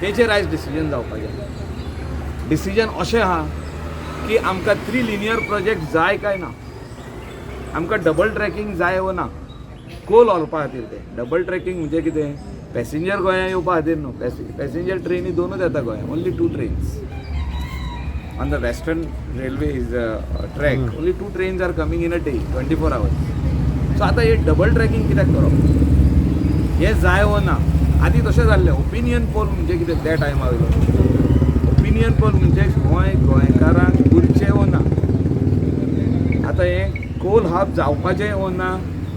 तेचेर आयज डिसिजन जावपाचें. डिसिजन अशें आहा की आमकां 3 लिनियर प्रोजेक्ट जाय काय ना, आमकां डबल ट्रॅकिंग जाय वो ना. कोल व्हरपा खातीर ते डबल ट्रॅकिंग म्हणजे कितें, पॅसेंजर गोंयांत येवपा खातीर न्हू. पॅसेंजर ट्रेनी दोनूच येता गोंयांत, only 2 trains. On the western railway is track, only 2 trains are coming in a day, 24 hours. So आता हे डबल ट्रॅकिंग कित्याक करप, हे जाय वो ना. आधी तशें जाल्लें. ओपिनियन पोल म्हणजे कितें त्या टायमा वयलो ओपिनियन पोल म्हणजे गोंयकारांक उरचें वो ना. आतां हें कोल हब जावपाचें वो ना,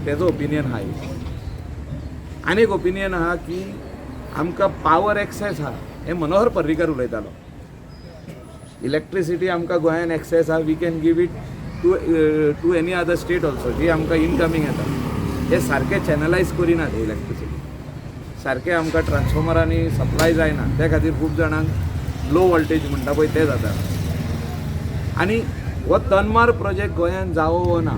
तेजो ओपिनियन हाय. आनीक ओपिनियन आहा की आमकां पावर एक्सेस आहा. हे मनोहर पर्रीकर उलयतालो. इलेक्ट्रिसिटी आमकां गोंयांत एक्सेस आहा, we can give it to any other state also, जी आमकां इनकमींग येता. हे सारकें चॅनलायज करिनात हे इलेक्ट्रिसिटी. सारकें आमकां ट्रान्सफॉर्मरांनी सप्लाय जायना, त्या खातीर खूब जाणांक लो वोल्टेज म्हणटा पळय तें जाता. आनी हो तनमार प्रोजेक्ट गोंयांत जावो वो ना.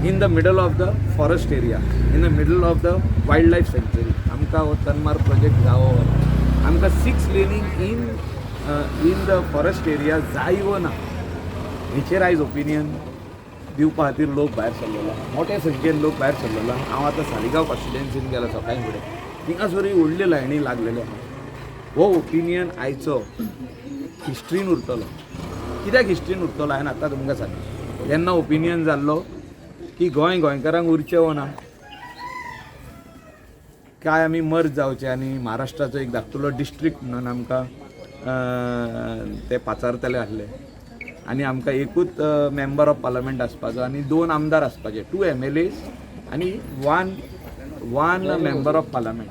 In the middle of the forest area, in the middle of the wildlife सँच्युरी आमकां हो तनमार प्रोजेक्ट जावो वो ना. आमकां 6 laning in the forest area जाय वो ना. हेचेर आयज ओपिनियन दिवपा खातीर लोक भायर सरलेलो, मोठे संख्येन लोक भायर सरलेलो. हांव आतां सालिगांव कॉन्स्टिट्युएन्सीन गेलो सकाळीं फुडें, थिंगासरूय व्हडले लायनी लागलेले आहा. हो ओपिनियन आयचो हिस्ट्रीन उरतलो. कित्याक हिस्ट्रीन उरतलो हांवें आतां तुमकां सांगलें. तेन्ना ओपिनियन जाल्लो की गोंयकारांक उरचें वो ना, काय आमी मर्ज जावचे आनी महाराष्ट्राचो एक धाकटुलो डिस्ट्रिक्ट म्हणून आमकां ते पाचारतले आसले. आनी आमकां एकूच मेंबर ऑफ पार्लमेंट आसपाचो आनी 2 आमदार आसपाचे, 2 MLAs आनी 1 मेंबर ऑफ पार्लमेंट.